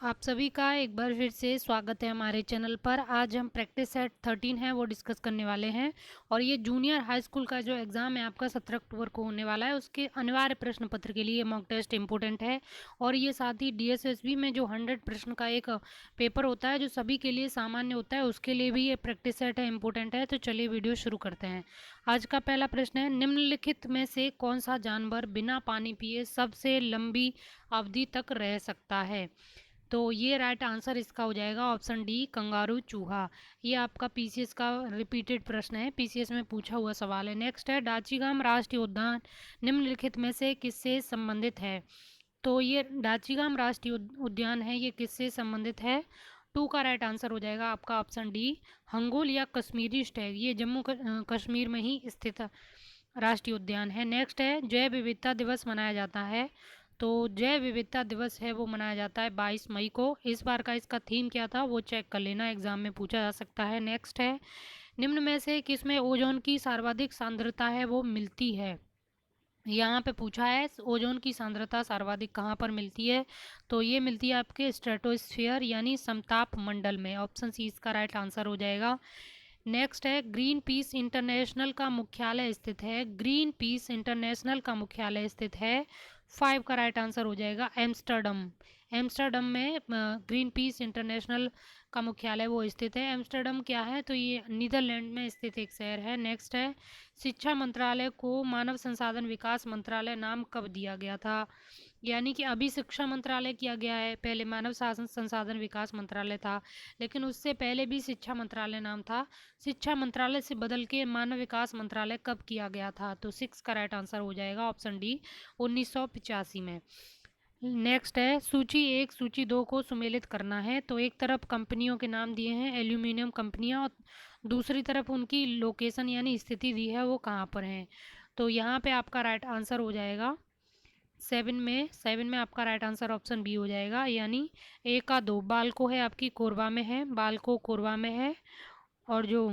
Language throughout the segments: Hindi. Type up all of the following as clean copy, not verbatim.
आप सभी का एक बार फिर से स्वागत है हमारे चैनल पर। आज हम प्रैक्टिस सेट 13 है वो डिस्कस करने वाले हैं और ये जूनियर हाई स्कूल का जो एग्ज़ाम है आपका 17 अक्टूबर को होने वाला है, उसके अनिवार्य प्रश्न पत्र के लिए मॉक टेस्ट इंपॉर्टेंट है। और ये साथ ही डीएसएसबी में जो 100 प्रश्न का एक पेपर होता है जो सभी के लिए सामान्य होता है, उसके लिए भी ये प्रैक्टिस सेट है इंपॉर्टेंट है। तो चलिए वीडियो शुरू करते हैं। आज का पहला प्रश्न है, निम्नलिखित में से कौन सा जानवर बिना पानी पिए सबसे लंबी अवधि तक रह सकता है? तो ये राइट आंसर इसका हो जाएगा ऑप्शन डी, कंगारू चूहा। ये आपका पीसीएस का रिपीटेड प्रश्न है, पीसीएस में पूछा हुआ सवाल है। नेक्स्ट है, डाचीगाम राष्ट्रीय उद्यान निम्नलिखित में से किससे संबंधित है? तो ये डाचीगाम राष्ट्रीय उद्यान है, ये किससे संबंधित है? टू का राइट आंसर हो जाएगा आपका ऑप्शन डी, हंगोल या कश्मीरी स्टैग। ये जम्मू कश्मीर में ही स्थित राष्ट्रीय उद्यान है। नेक्स्ट है, जैव विविधता दिवस मनाया जाता है। तो जैव विविधता दिवस है वो मनाया जाता है 22 मई को। इस बार का इसका थीम क्या था वो चेक कर लेना, एग्जाम में पूछा जा सकता है। नेक्स्ट है, निम्न में से किसमें ओजोन की सर्वाधिक सांद्रता है वो मिलती है? यहाँ पे पूछा है ओजोन की सांद्रता सर्वाधिक कहाँ पर मिलती है? तो ये मिलती है आपके स्ट्रेटोस्फीयर यानी समताप मंडल में। ऑप्शन सी इसका राइट आंसर हो जाएगा। नेक्स्ट है, ग्रीन पीस इंटरनेशनल का मुख्यालय स्थित है। ग्रीन पीस इंटरनेशनल का मुख्यालय स्थित है। 5 का राइट आंसर हो जाएगा एम्स्टर्डम। एम्स्टर्डम में ग्रीन पीस इंटरनेशनल का मुख्यालय वो स्थित है। एम्स्टर्डम क्या है? तो ये नीदरलैंड में स्थित एक शहर है। नेक्स्ट है, शिक्षा मंत्रालय को मानव संसाधन विकास मंत्रालय नाम कब दिया गया था? यानी कि अभी शिक्षा मंत्रालय किया गया है, पहले मानव संसाधन विकास मंत्रालय था, लेकिन उससे पहले भी शिक्षा मंत्रालय नाम था। शिक्षा मंत्रालय से बदल के मानव विकास मंत्रालय कब किया गया था? तो 6 का राइट आंसर हो जाएगा ऑप्शन डी, 1985 में। नेक्स्ट है, सूची 1 सूची 2 को सुमेलित करना है। तो एक तरफ कंपनियों के नाम दिए हैं एल्यूमिनियम कंपनियां, और दूसरी तरफ उनकी लोकेशन यानी स्थिति दी है वो कहाँ पर है। तो यहाँ पे आपका राइट आंसर हो जाएगा 7 में आपका राइट आंसर ऑप्शन बी हो जाएगा, यानी ए का 2 बाल्को है आपकी कोरबा में है, बाल्को कोरबा में है। और जो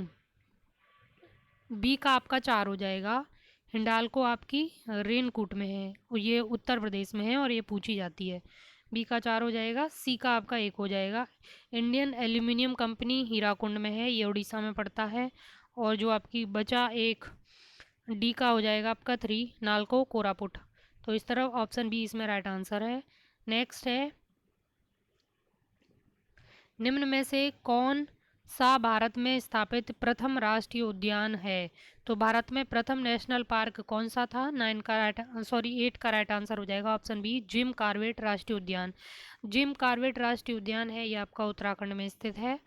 बी का आपका 4 हो जाएगा, हिंडाल्को आपकी रेनकूट में है, ये उत्तर प्रदेश में है और ये पूछी जाती है। बी का 4 हो जाएगा। सी का आपका 1 हो जाएगा, इंडियन एल्यूमिनियम कंपनी हीराकुंड में है, ये उड़ीसा में पड़ता है। और जो आपकी बचा एक, डी का हो जाएगा आपका 3, नालको कोरापुट। तो इस तरह ऑप्शन बी इसमें राइट आंसर है। नेक्स्ट है, निम्न में से कौन सा भारत में स्थापित प्रथम राष्ट्रीय उद्यान है? तो भारत में प्रथम नेशनल पार्क कौन सा था? 8 का राइट आंसर हो जाएगा ऑप्शन बी, जिम कॉर्बेट राष्ट्रीय उद्यान। जिम कॉर्बेट राष्ट्रीय उद्यान है, ये आपका उत्तराखंड में स्थित है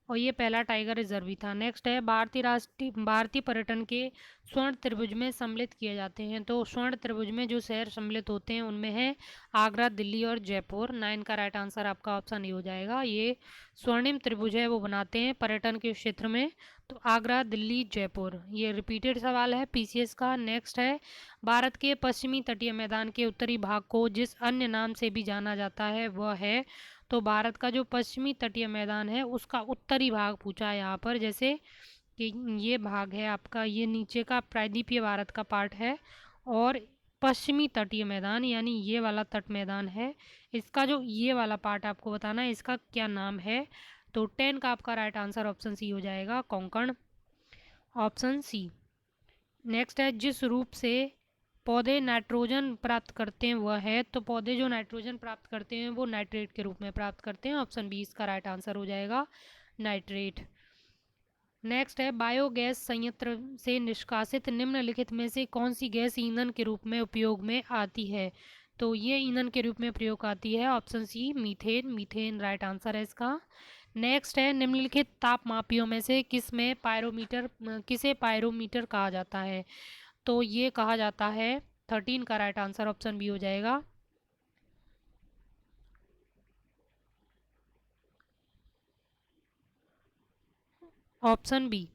और ये पहला टाइगर रिजर्व भी था। नेक्स्ट है, भारतीय पर्यटन के स्वर्ण त्रिभुज में सम्मिलित किए जाते हैं। तो स्वर्ण त्रिभुज में जो शहर सम्मिलित होते हैं उनमें है आगरा, दिल्ली और जयपुर। 9 का राइट आंसर आपका ऑप्शन ए हो जाएगा। ये स्वर्णिम त्रिभुज है वो बनाते हैं पर्यटन के क्षेत्र में। तो आगरा, दिल्ली, जयपुर, ये रिपीटेड सवाल है पीसीएस का। नेक्स्ट है, भारत के पश्चिमी तटीय मैदान के उत्तरी भाग को जिस अन्य नाम से भी जाना जाता है वह है? तो भारत का जो पश्चिमी तटीय मैदान है उसका उत्तरी भाग पूछा है यहाँ पर, जैसे कि ये भाग है आपका, ये नीचे का प्रायद्वीपीय भारत का पार्ट है और पश्चिमी तटीय मैदान यानी ये वाला तट मैदान है, इसका जो ये वाला पार्ट आपको बताना है इसका क्या नाम है। तो 10 का आपका राइट आंसर ऑप्शन सी हो जाएगा, कोंकण, ऑप्शन सी। नेक्स्ट है, जिस रूप से पौधे नाइट्रोजन प्राप्त करते हैं वह है? तो पौधे जो नाइट्रोजन प्राप्त करते हैं वो नाइट्रेट के रूप में प्राप्त करते हैं। ऑप्शन बी इसका राइट आंसर हो जाएगा, नाइट्रेट। नेक्स्ट है, बायोगैस संयंत्र से निष्कासित निम्नलिखित में से कौन सी गैस ईंधन के रूप में उपयोग में आती है? तो ये ईंधन के रूप में प्रयोग आती है, option C, methane. Methane right answer है इसका। नेक्स्ट है, निम्नलिखित तापमापियों में से किसे पायरोमीटर कहा जाता है? तो ये कहा जाता है, 13 का राइट आंसर ऑप्शन बी हो जाएगा। Option B.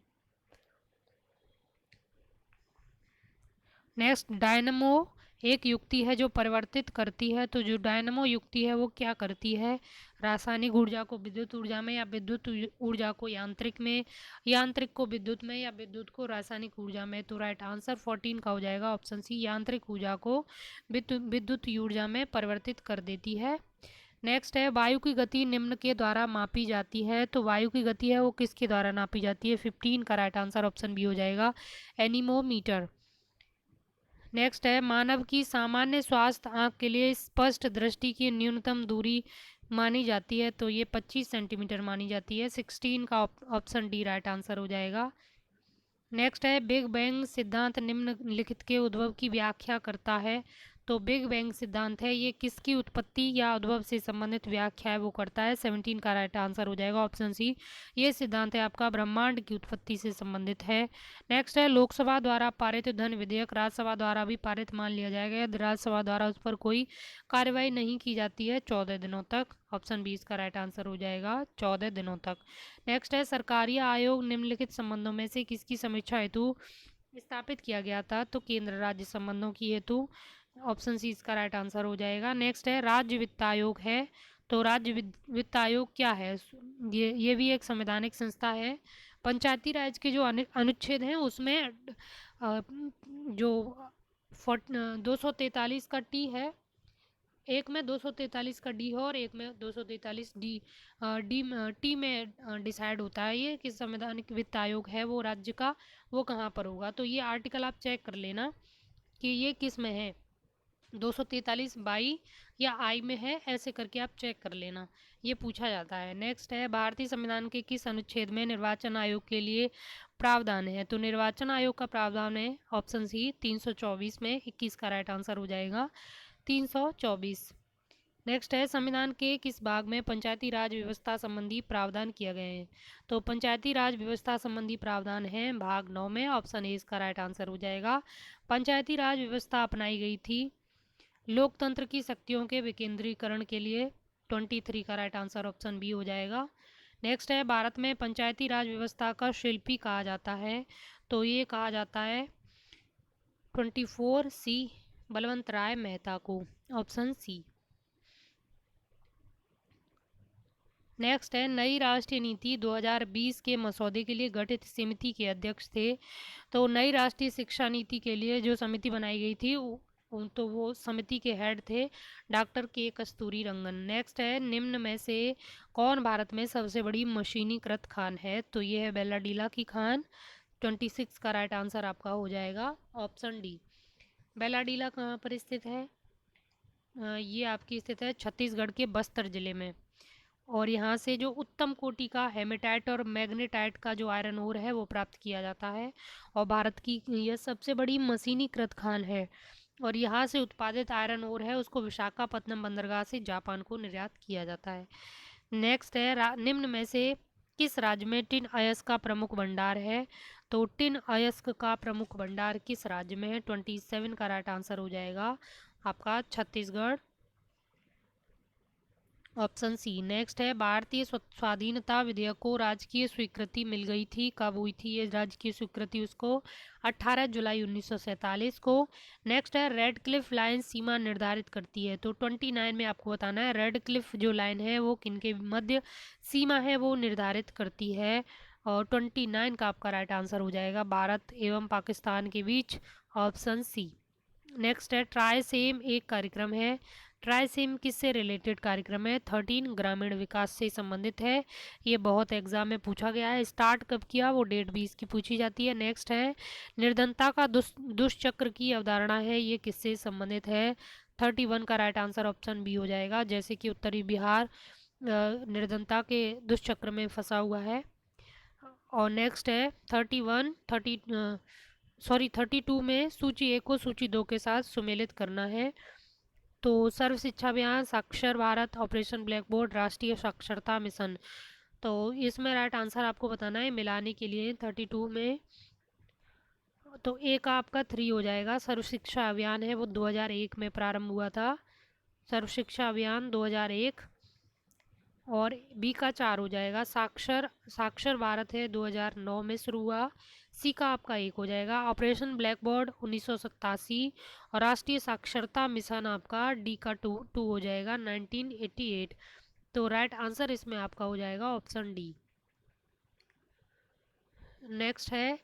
नेक्स्ट, डायनमो एक युक्ति है जो परिवर्तित करती है। तो जो डायनमो युक्ति है वो क्या करती है? रासायनिक ऊर्जा को विद्युत ऊर्जा में या विद्युत ऊर्जा को यांत्रिक में, यांत्रिक को विद्युत में या विद्युत को रासायनिक ऊर्जा में। तो राइट आंसर 14 का हो जाएगा, ऑप्शन सी, यांत्रिक ऊर्जा को विद्युत ऊर्जा में परिवर्तित कर देती है। नेक्स्ट है वायु की गति निम्न के द्वारा मापी जाती है। तो वायु की गति है वो किसके द्वारा नापी जाती है? 15 का राइट आंसर ऑप्शन बी हो जाएगा, एनीमोमीटर। नेक्स्ट है मानव की सामान्य स्वास्थ्य आँख के लिए स्पष्ट दृष्टि की न्यूनतम दूरी मानी जाती है। तो ये 25 सेंटीमीटर मानी जाती है, 16 का ऑप्शन डी राइट आंसर हो जाएगा। नेक्स्ट है बिग बैंग सिद्धांत निम्नलिखित के उद्भव की व्याख्या करता है। तो बिग बैंग सिद्धांत है ये किसकी उत्पत्ति या उद्भव से संबंधित व्याख्या है वो करता है, 17 का राइट आंसर हो जाएगा ऑप्शन सी। ये सिद्धांत है आपका ब्रह्मांड की उत्पत्ति से संबंधित है। नेक्स्ट है लोकसभा द्वारा पारित धन विधेयक राज्यसभा द्वारा भी पारित मान लिया जाएगा यदि राज्यसभा द्वारा उस पर कोई कार्रवाई नहीं की जाती है 14 दिनों तक। ऑप्शन बी इसका राइट आंसर हो जाएगा, 14 दिनों तक। नेक्स्ट है सरकारी आयोग निम्नलिखित संबंधों में से किसकी समीक्षा हेतु स्थापित किया गया था? तो केंद्र राज्य संबंधों की हेतु। ऑप्शन सी इसका राइट आंसर हो जाएगा। नेक्स्ट है राज्य वित्त आयोग है। तो राज्य वित्त आयोग क्या है? ये भी एक संवैधानिक संस्था है। पंचायती राज के जो अनुच्छेद हैं उसमें जो 243 का टी है, एक में 243 का डी हो और एक में 243 डी डी टी में डिसाइड होता है ये कि संवैधानिक वित्त आयोग है वो राज्य का वो कहाँ पर होगा। तो ये आर्टिकल आप चेक कर लेना कि ये किस में है, 243 बाई या आई में है, ऐसे करके आप चेक कर लेना, ये पूछा जाता है। नेक्स्ट है भारतीय संविधान के किस अनुच्छेद में निर्वाचन आयोग के लिए प्रावधान है? तो निर्वाचन आयोग का प्रावधान है ऑप्शन सी 324 में, 21 का राइट आंसर हो जाएगा 324। नेक्स्ट है संविधान के किस भाग में पंचायती राज व्यवस्था संबंधी प्रावधान किए गए हैं? तो पंचायती राज व्यवस्था संबंधी प्रावधान है भाग 9 में, ऑप्शन ए इसका राइट आंसर हो जाएगा। पंचायती राज व्यवस्था अपनाई गई थी लोकतंत्र की शक्तियों के विकेंद्रीकरण के लिए, 23 का राइट आंसर ऑप्शन बी हो जाएगा। नेक्स्ट है भारत में पंचायती राज व्यवस्था का शिल्पी कहा जाता है। तो ये कहा जाता है 24 सी बलवंत राय मेहता को, ऑप्शन सी। नेक्स्ट है नई राष्ट्रीय नीति 2020 के मसौदे के लिए गठित समिति के अध्यक्ष थे। तो नई राष्ट्रीय शिक्षा नीति के लिए जो समिति बनाई गई थी तो वो समिति के हेड थे डॉक्टर के कस्तूरी रंगन। नेक्स्ट है निम्न में से कौन भारत में सबसे बड़ी मशीनीकृत खान है? तो ये है बेल्लाडीला की खान, 26 का राइट आंसर आपका हो जाएगा ऑप्शन डी। बेल्लाडीला कहाँ पर स्थित है? ये आपकी स्थित है छत्तीसगढ़ के बस्तर जिले में। और यहाँ से जो उत्तम कोटि का हेमेटाइट और मैग्नेटाइट का जो आयरन ओर है वो प्राप्त किया जाता है। और भारत की यह सबसे बड़ी मशीनीकृत खान है और यहाँ से उत्पादित आयरन ओर है उसको विशाखापत्तनम बंदरगाह से जापान को निर्यात किया जाता है। नेक्स्ट है निम्न में से किस राज्य में टिन अयस्क का प्रमुख भंडार है? तो टिन अयस्क का प्रमुख भंडार किस राज्य में है? 27 का राइट आंसर हो जाएगा आपका छत्तीसगढ़, ऑप्शन सी। नेक्स्ट है भारतीय स्वाधीनता विधेयक को राजकीय स्वीकृति मिल गई थी, कब हुई थी ये राजकीय स्वीकृति? उसको 18 जुलाई 1947 को। नेक्स्ट है रेड क्लिफ लाइन सीमा निर्धारित करती है। तो 29 में आपको बताना है रेड क्लिफ जो लाइन है वो किनके मध्य सीमा है वो निर्धारित करती है। और 29 का आपका राइट आंसर हो जाएगा भारत एवं पाकिस्तान के बीच, ऑप्शन सी। नेक्स्ट है ट्राइसेम एक कार्यक्रम है। ट्राइसेम किससे रिलेटेड कार्यक्रम है? 13 ग्रामीण विकास से संबंधित है। ये बहुत एग्जाम में पूछा गया है। स्टार्ट कब किया वो डेट भी इसकी पूछी जाती है। नेक्स्ट है निर्धनता का दुष्चक्र की अवधारणा है ये किससे संबंधित है? 31 का राइट आंसर ऑप्शन बी हो जाएगा। जैसे कि उत्तरी बिहार निर्धनता के दुष्चक्र में फंसा हुआ है। और नेक्स्ट है 32 में सूची 1 को सूची 2 के साथ सुमेलित करना है। तो सर्व शिक्षा अभियान, साक्षर भारत, ऑपरेशन ब्लैक बोर्ड, राष्ट्रीय साक्षरता मिशन। तो इसमें राइट आंसर आपको बताना है मिलाने के लिए 32 में। तो ए का आपका 3 हो जाएगा। सर्व शिक्षा अभियान है वो 2001 में प्रारंभ हुआ था, सर्व शिक्षा अभियान 2001। और बी का 4 हो जाएगा। साक्षर साक्षर भारत है 2009 में शुरू हुआ, सी का आपका 1 हो जाएगा। ऑपरेशन ब्लैक बोर्ड 1987 और राष्ट्रीय साक्षरता मिशन आपका डी का 2 हो जाएगा 1988। तो राइट आंसर इसमें आपका हो जाएगा ऑप्शन डी। नेक्स्ट है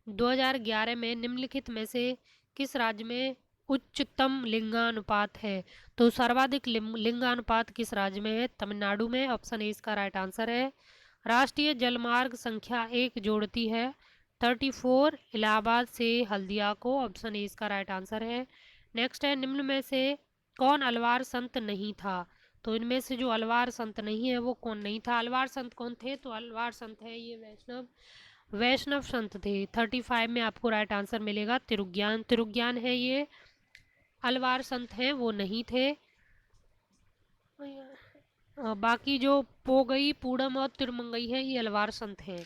2011 में निम्नलिखित में से किस राज्य में उच्चतम लिंगानुपात है? तो सर्वाधिक लिंगानुपात किस राज्य में है? तमिलनाडु में। ऑप्शन ए इसका राइट आंसर है। राष्ट्रीय जलमार्ग संख्या 1 जोड़ती है 34 इलाहाबाद से हल्दिया को। ऑप्शन ए इसका राइट आंसर है। नेक्स्ट है, निम्न में से कौन अलवार संत नहीं था? तो इनमें से जो अलवार संत नहीं है वो कौन नहीं था? अलवार संत कौन थे? तो अलवार संत है ये वैष्णव वैष्णव संत थे। 35 में आपको राइट आंसर मिलेगा तिरुज्ञान। तिरुज्ञान है ये, अलवार संत हैं वो नहीं थे। बाकी जो पोगई, पूडम और तिरुमंगई है ये अलवार संत हैं।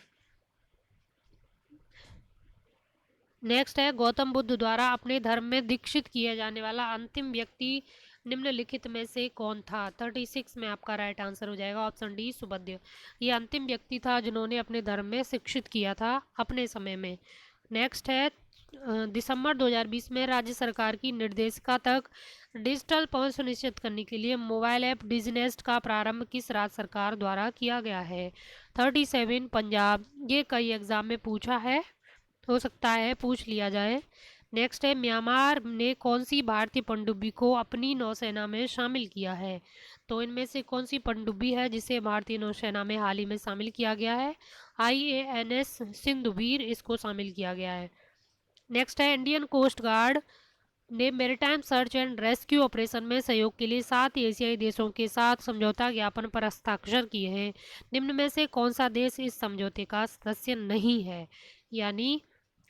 नेक्स्ट है, गौतम बुद्ध द्वारा अपने धर्म में दीक्षित किया जाने वाला अंतिम व्यक्ति निम्नलिखित में से कौन था? 36 में आपका राइट आंसर हो जाएगा ऑप्शन डी सुबुद्ध। ये अंतिम व्यक्ति था जिन्होंने अपने धर्म में शिक्षित किया था अपने समय में। नेक्स्ट है, दिसंबर 2020 में राज्य सरकार की निर्देशिका तक डिजिटल पहुंच सुनिश्चित करने के लिए मोबाइल ऐप डिजिनेस्ट का प्रारंभ किस राज्य सरकार द्वारा किया गया है? 37 पंजाब। ये कई एग्जाम में पूछा है, हो सकता है पूछ लिया जाए। नेक्स्ट है, म्यांमार ने कौन सी भारतीय पनडुब्बी को अपनी नौसेना में शामिल किया है? तो इनमें से कौन सी पनडुब्बी है जिसे भारतीय नौसेना में हाल ही में शामिल किया गया है? IANS सिंधुवीर इसको शामिल किया गया है। नेक्स्ट है, इंडियन कोस्ट गार्ड ने maritime search and rescue operation में सहयोग के लिए 7 एशियाई देशों के साथ समझौता ज्ञापन पर हस्ताक्षर किए हैं। निम्न में से कौन सा देश इस समझौते का सदस्य नहीं है? यानी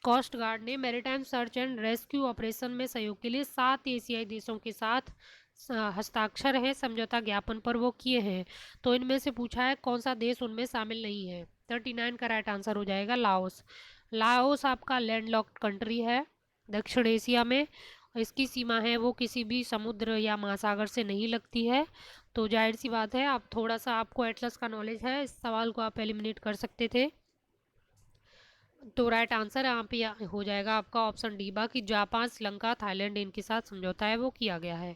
कोस्ट गार्ड ने maritime search and rescue operation में सहयोग के लिए 7 एशियाई देशों के साथ हस्ताक्षर है समझौता ज्ञापन पर वो किए हैं। तो इनमें से पूछा है कौन सा देश उनमें शामिल नहीं है? 39 का राइट आंसर हो जाएगा लाओस। लाओस आपका लैंडलॉक्ड कंट्री है दक्षिण एशिया में। इसकी सीमा है वो किसी भी समुद्र या महासागर से नहीं लगती है। तो जाहिर सी बात है, आप थोड़ा सा आपको एटलस का नॉलेज है, इस सवाल को आप एलिमिनेट कर सकते थे। तो राइट आंसर यहाँ पे हो जाएगा आपका ऑप्शन डी, बाकी जापान, श्रीलंका, थाईलैंड इनके साथ समझौता है वो किया गया है।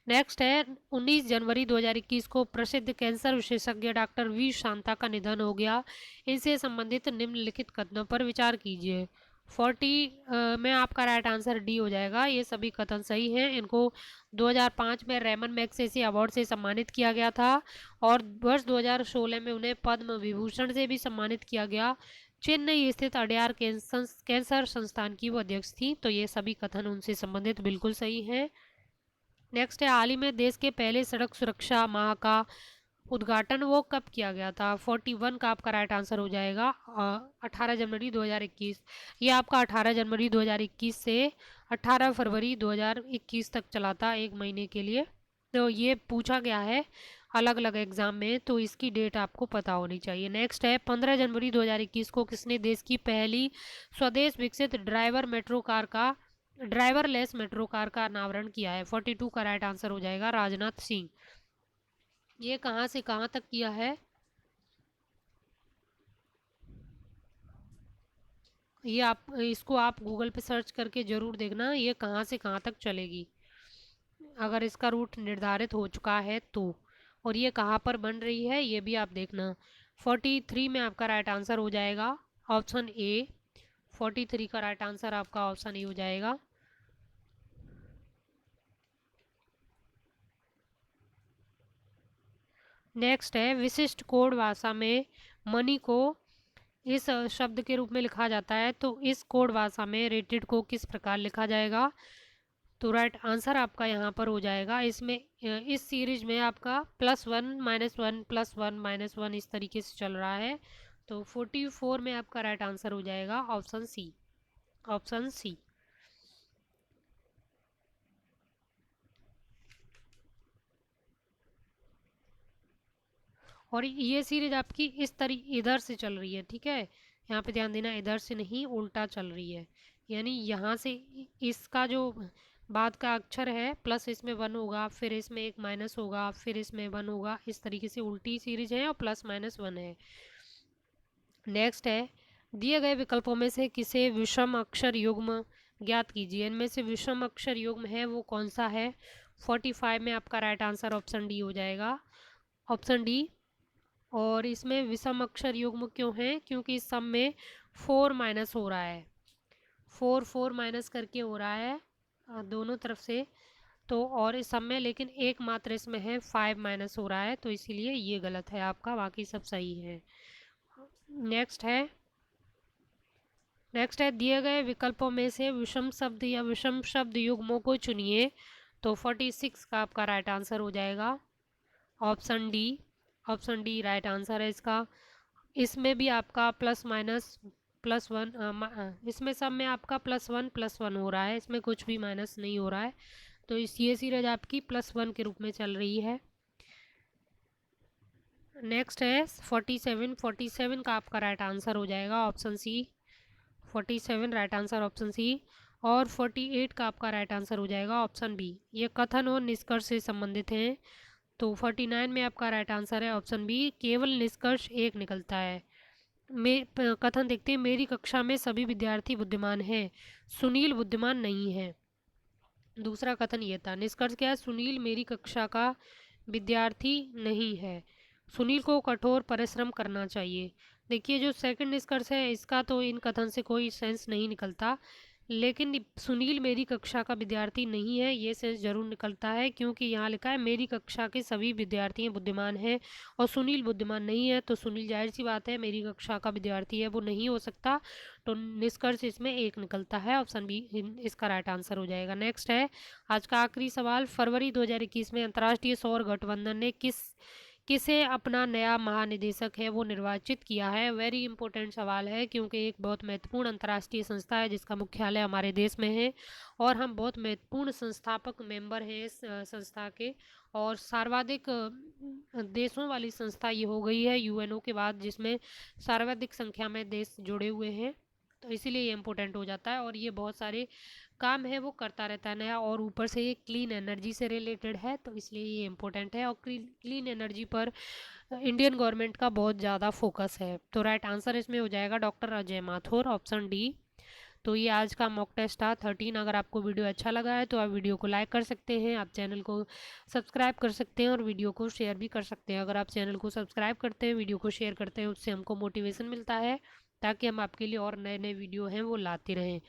नेक्स्ट है, 19 जनवरी 2021 को प्रसिद्ध कैंसर विशेषज्ञ डॉक्टर वी शांता का निधन हो गया। इनसे संबंधित निम्नलिखित कथनों पर विचार कीजिए। 40 में आपका राइट आंसर डी हो जाएगा। ये सभी कथन सही हैं। इनको 2005 में रेमन मैग्सेसे अवार्ड से सम्मानित किया गया था और वर्ष 2016 में उन्हें पद्म विभूषण से भी सम्मानित किया गया। चेन्नई स्थित अडयार कैंसर संस्थान की वो अध्यक्ष थी। तो ये सभी कथन उनसे संबंधित बिल्कुल सही हैं। नेक्स्ट है, हाल ही में देश के पहले सड़क सुरक्षा माह का उद्घाटन वो कब किया गया था? 41 का आपका राइट आंसर हो जाएगा 18 जनवरी 2021। ये आपका 18 जनवरी 2021 से 18 फरवरी 2021 तक चला था, एक महीने के लिए। तो ये पूछा गया है अलग अलग एग्जाम में, तो इसकी डेट आपको पता होनी चाहिए। नेक्स्ट है, 15 जनवरी 2021 को किसने देश की पहली स्वदेश विकसित ड्राइवरलेस मेट्रो कार का अनावरण किया है? 42 का राइट आंसर हो जाएगा राजनाथ सिंह। ये कहाँ से कहाँ तक किया है? ये इसको आप गूगल पे सर्च करके ज़रूर देखना, ये कहाँ से कहाँ तक चलेगी, अगर इसका रूट निर्धारित हो चुका है तो। और ये कहाँ पर बन रही है ये भी आप देखना। 43 में आपका राइट आंसर हो जाएगा ऑप्शन ए। 43 का राइट आंसर आपका ऑप्शन ए हो जाएगा। नेक्स्ट है, विशिष्ट कोड भाषा में मनी को इस शब्द के रूप में लिखा जाता है, तो इस कोड भाषा में रेटेड को किस प्रकार लिखा जाएगा? तो राइट आंसर आपका यहाँ पर हो जाएगा, इसमें इस सीरीज में आपका +1 -1 +1 -1 इस तरीके से चल रहा है। तो 44 में आपका राइट आंसर हो जाएगा ऑप्शन सी। Option C. और ये सीरीज आपकी इस तरीके इधर से चल रही है, ठीक है, यहाँ पे ध्यान देना, इधर से नहीं उल्टा चल रही है। यानी यहाँ से इसका जो बाद का अक्षर है प्लस इसमें 1 होगा, फिर इसमें एक माइनस होगा, फिर इसमें 1 होगा, इस तरीके से उल्टी सीरीज है और +-1 है। नेक्स्ट है, दिए गए विकल्पों में से किसे विषम अक्षर युग्म ज्ञात कीजिए। इनमें से विषम अक्षर युग्म है वो कौन सा है? 45 में आपका राइट आंसर ऑप्शन डी हो जाएगा। Option D. और इसमें विषम अक्षर युग्म क्यों है? क्योंकि इस सम में 4 माइनस हो रहा है, 4 4 माइनस करके हो रहा है। दोनों तरफ से। तो और इस सब में लेकिन एक मात्र इसमें है 5 माइनस हो रहा है, तो इसीलिए ये गलत है आपका, बाकी सब सही है। नेक्स्ट है दिए गए विकल्पों में से विषम शब्द या विषम शब्द युग्मों को चुनिए। तो 46 का आपका राइट आंसर हो जाएगा option D. Option D right answer है इसका। इसमें भी आपका प्लस माइनस प्लस वन, इसमें सब में आपका प्लस वन हो रहा है, इसमें कुछ भी माइनस नहीं हो रहा है, तो इस ये सीरीज आपकी +1 के रूप में चल रही है। नेक्स्ट है 47 का आपका राइट आंसर हो जाएगा option C. 47 right answer option C. और 48 का आपका राइट आंसर हो जाएगा ऑप्शन बी। ये कथन और निष्कर्ष से संबंधित हैं। तो 49 में आपका राइट आंसर है ऑप्शन बी, केवल निष्कर्ष एक निकलता है। कथन देखते हैं, मेरी कक्षा में सभी विद्यार्थी बुद्धिमान हैं, सुनील बुद्धिमान नहीं है। दूसरा कथन ये था। निष्कर्ष क्या है, सुनील मेरी कक्षा का विद्यार्थी नहीं है, सुनील को कठोर परिश्रम करना चाहिए। देखिए जो सेकंड निष्कर्ष है इसका तो इन कथन से कोई सेंस नहीं निकलता, लेकिन सुनील मेरी कक्षा का विद्यार्थी नहीं है ये सेंस जरूर निकलता है, क्योंकि यहाँ लिखा है मेरी कक्षा के सभी विद्यार्थी बुद्धिमान हैं और सुनील बुद्धिमान नहीं है, तो सुनील जाहिर सी बात है मेरी कक्षा का विद्यार्थी है, वो नहीं हो सकता। तो निष्कर्ष इसमें एक निकलता है, ऑप्शन बी इसका राइट आंसर हो जाएगा। नेक्स्ट है आज का आखिरी सवाल। फरवरी 2021 में अंतर्राष्ट्रीय सौर गठबंधन ने किसे अपना नया महानिदेशक है वो निर्वाचित किया है। वेरी इंपॉर्टेंट सवाल है, क्योंकि एक बहुत महत्वपूर्ण अंतर्राष्ट्रीय संस्था है जिसका मुख्यालय हमारे देश में है और हम बहुत महत्वपूर्ण संस्थापक मेंबर हैं इस संस्था के। और सर्वाधिक देशों वाली संस्था ये हो गई है यूएनओ के बाद, जिसमें सर्वाधिक संख्या में देश जुड़े हुए हैं, तो इसीलिए ये इम्पोर्टेंट हो जाता है। और ये बहुत सारे काम है वो करता रहता है नया, और ऊपर से ये क्लीन एनर्जी से रिलेटेड है, तो इसलिए ये इम्पोर्टेंट है। और क्लीन एनर्जी पर इंडियन गवर्नमेंट का बहुत ज़्यादा फोकस है। तो राइट आंसर इसमें हो जाएगा doctor Ajay Mathur, option D. तो ये आज का मॉक टेस्ट था 13। अगर आपको वीडियो अच्छा लगा है तो आप वीडियो को लाइक कर सकते हैं, आप चैनल को सब्सक्राइब कर सकते हैं और वीडियो को शेयर भी कर सकते हैं। अगर आप चैनल को सब्सक्राइब करते हैं, वीडियो को शेयर करते हैं, उससे हमको मोटिवेशन मिलता है ताकि हम आपके लिए और नए नए वीडियो हैं वो लाते रहें।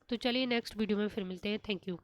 तो चलिए नेक्स्ट वीडियो में फिर मिलते हैं। Thank you.